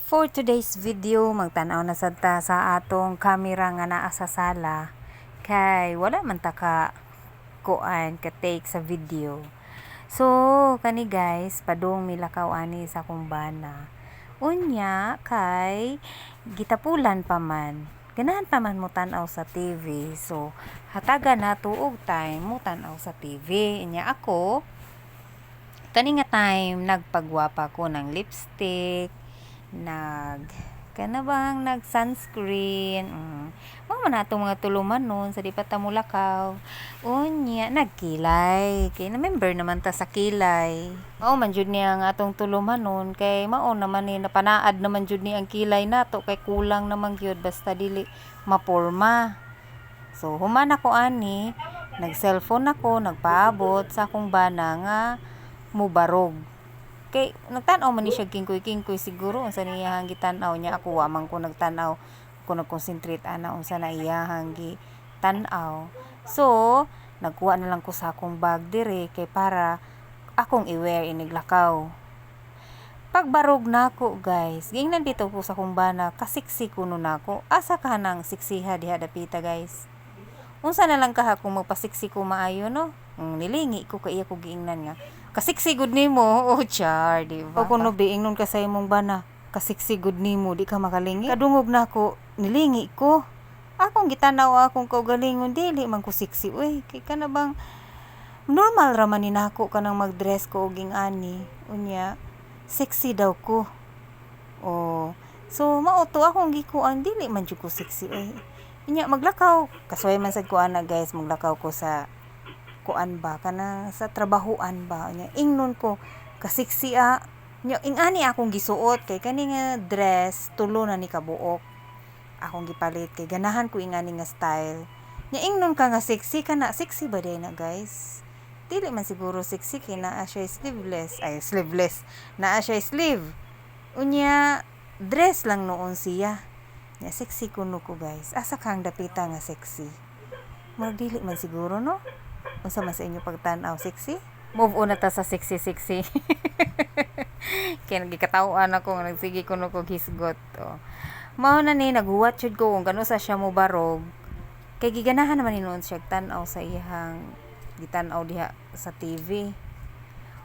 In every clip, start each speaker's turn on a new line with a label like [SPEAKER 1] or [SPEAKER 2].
[SPEAKER 1] For today's video, magtanaw na sad ta sa atong camera nga naa sa sala. Kay wala man ta ka kuan ka take sa video. So, kani guys, padung milakaw ani sa kumbana. Unya kay gitapulan pa man. Ganahan pa man mo tan-aw sa TV. So, hataga na tuog time mo tan-aw sa TV. Inya ako kani nga time nagpagwapa ko ng lipstick, nag sunscreen, mao man atong mga tuluman nun sa di pa ta mulakaw. Unya nagkilay kay na member naman ta sa kilay, mao man jud niya ang atong tuluman nun kay mao naman ni napanaad naman jud ni ang kilay nato kay kulang naman gyud basta dili maporma. So human ako ani, nag-cellphone ako, nagpaabot sa akong bana nga mubarog. Kay nagtan-aw man ni siya kingkoy-kingkoy siguro unsa niyahang gitan-aw niya, ako wa man ko nagtan-aw, ko nag-concentrate ana unsa na iyahang gitan-aw. So nagkuha na lang ko sa akong bag dire kay para akong i-wear iniglakaw. Pagbarog nako guys, gingnan dito ko sa akong bana, kasiksi kuno nako. Asa ka nang siksiha diha dapita guys. Unsa na lang kaha kung magpasiksi ko maayo no? Nilingi ko kay iya ko giingnan nga kasiksi good nimo, oh char, di ba? O kuno biing nun ka sa imong bana, kasiksi good nimo, di ka makalingi. Kadungog na ako, nilingi ko. Akong gitanaw akong kaugalingon, dili man ko siksi. Uy, kay ka na bang normal raman ni nako ka nang mag-dress ko og ani. Unya, sexy daw ko. Oh, so mauto akong gikuan, dili man jud ko siksi. Uy, inya maglakaw. Kasuway man sad ko ana guys, maglakaw ko sa kuan ba kana sa trabahoan ba nya ingnon ko kasiksi nya ingani akong gisuot kay kani nga dress tulo na ni kabuok akong gipalit kay ganahan ko ingani nga style nya ingnon ka nga sexy kana sexy ba day na guys, dili man siguro sexy kay naa siya sleeveless naa siya sleeve unya dress lang noon siya nya sexy kuno ko guys. Asa kang dapita nga sexy mo dili man siguro no. Unsa man sa inyo pagtan-aw sexy? Move on na ta sa sexy. Kaya nagikatawaan ako nga nagsige ko no kog hisgot. Oh. Mao na ni naghuwat jud ko kung kano sa siya mo barog. Kay giganahan naman ni noon siya tan-aw sa iyang gitan-aw diha sa TV.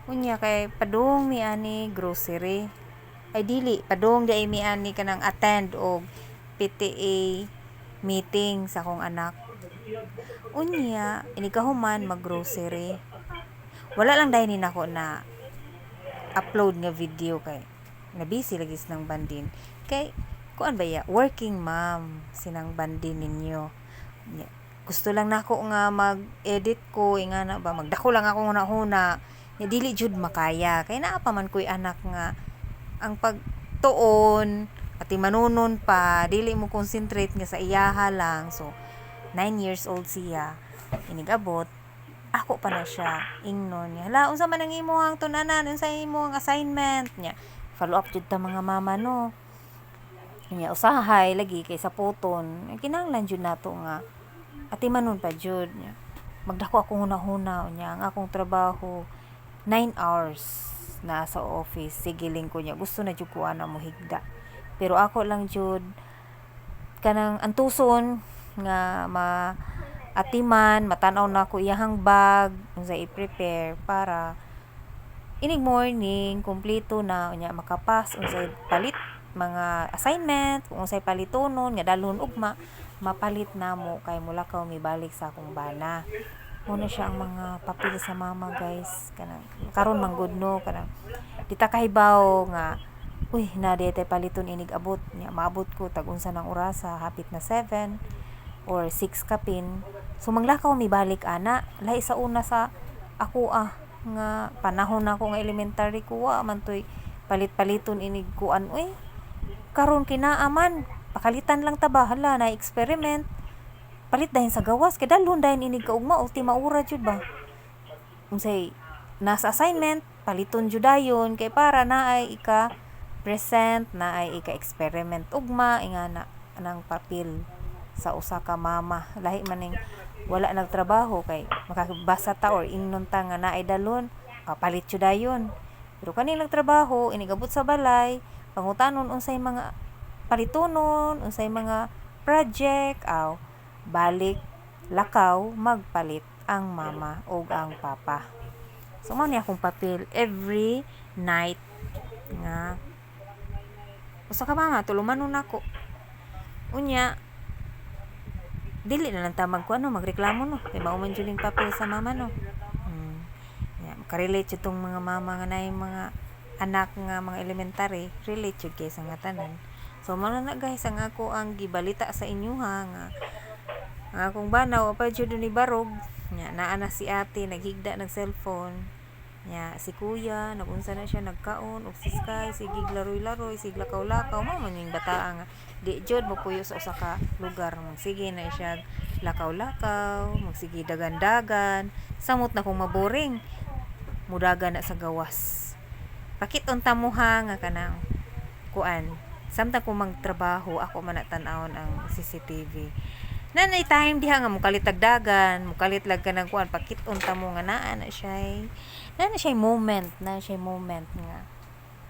[SPEAKER 1] Unya kay padung mi ani grocery. Ay dili, padung di mi ani kanang attend og PTA meeting sa akong anak. Unya inikahuman mag-grocery. Wala lang dahil nako na upload nga video kay na busy lagi sinang bandin. Kay kuan ba ya working mom sinang bandin ninyo. Gusto lang nako nga mag-edit ko ingana ba magdako lang ako huna-huna. Ya dili jud makaya kay naa pa man koy anak nga ang pagtuon at manunon pa dili mo concentrate nga sa iyaha lang. So 9 years old siya inigabot ako pa na siya ingnon niya hala unsa man ang imong tunanan unsa imong assignment niya follow up jud ta mga mama no niya usahay lagi kay sa puton kinahanglan jud nato nga atimanon pa jud niya magdako ako huna-huna niya ang akong trabaho 9 hours na sa office sigiling ko niya gusto na jud ko ana mo higda pero ako lang jud kanang antuson nga atiman matanaw na ko iyahang bag unsa i-prepare para inig morning kumpleto na unya makapas unsay palit mga assignment kung unsay palitonon nga dalhon ugma mapalit namo kay mulakaw mi balik sa akong bana. Muna siya ang mga papel sa mama guys kanang karon man gud no kanang dita kahibaw nga uy na dete paliton inig abot nya maabot ko tag unsa nang orasa hapit na 7 or 6 kapin. So manglakaw mi balik ana lahi sa una sa ako nga panahon ako nga elementary ko wa man toy palit-paliton inig kuan uy karon kinaaman pakalitan lang ta ba hala na experiment palit dahin sa gawas kay dalhon dahin inig kaugma ultima ura jud ba unsay nasa assignment paliton jud dayon kay para naay ika present naay ika experiment ugma ingana anang papel sa usa ka mama lahi maning wala nagtrabaho kay makabasa ta or ingnon ta nga naay dalon palit jud dayon pero kani nagtrabaho inigabot sa balay pangutanon unsay mga palitonon, unsay mga project, aw balik lakaw magpalit ang mama o ang papa. So mao ni akong papel every night nga usa ka mama tulumanon nako. Unya dili na lang ta magreklamo no kay mao man jud ning papel sa mama no. Makarelate itong mga mama nga na mga anak nga mga elementary, relate yun kay sa nga tanan. So mao na guys ang ako ang gibalita sa inyo ha nga akong banaw pa jud ni barog nya naa na si ate naghigda ng cellphone nya si kuya nagunsa na siya nagkaon og si Sky sige laroy-laroy sige lakaw-lakaw mao man yung bata nga di jud mo puyo sa usa ka lugar magsige na siya lakaw-lakaw magsige dagan-dagan samot na kung maboring mudaga na sa gawas pakiton ta mo ha nga kanang kuan samtang kung magtrabaho ako man tan-awon ang CCTV nanay time diha nga mukalit tagdagan mukalit lag ka ng kuan pakiton ta mo nga naa na siya moment nga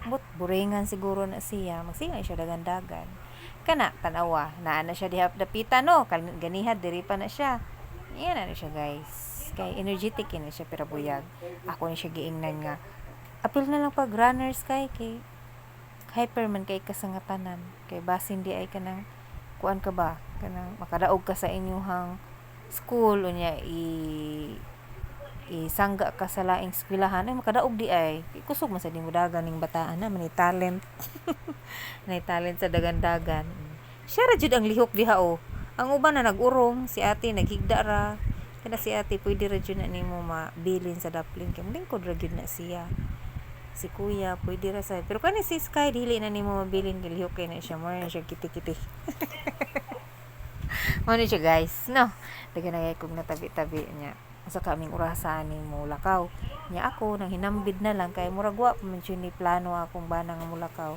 [SPEAKER 1] but buringan siguro na siya magsinga siya dagan-dagan kana tanawa naa na siya diha dapitan no ganihad diri pa na siya yan na siya guys kay energetic na siya pero buyag ako ni siya giingnan nga apil na lang pag runners kay hyperman kay kasangatanan kay basin di ay kanang kuan ka ba kanang makadaog ka sa inyong school unya isangga ka sa laing eskwelahan ay makadaog di ay kusog man sa dimudagan ning bataan na may talent may talent sa dagan-dagan siya ra jud ang lihok diha o ang uban na nagurong si ate naghigda ra kada si ate pwede ra jud na nimo mabilin sa daplin kay lingkod ra jud na siya si kuya pwede ra sa pero kani si Sky dili na nimo mabilin kay lihok kay na siya mo na siya kiti-kiti mo ni siya guys no dagan na kog natabi-tabi niya sa kaming orasan ni mulakaw nya ako nang hinambid na lang kay murag wa pa man ni plano akong bana nga mulakaw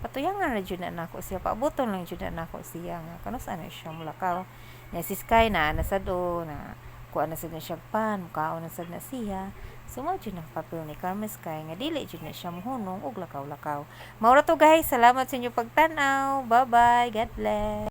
[SPEAKER 1] patuyangan na jud na nako siya paaboton lang jud na nako siya nga kanos ana siya mulakaw nya si Sky na sad o na kuan na sad na siya pan mukaon na sad na siya sumo jud na papel ni Carmen Sky nga dili jud na siya mohunong og lakaw-lakaw. Mao ra to guys, salamat sa inyo pagtan-aw. Bye bye. God bless.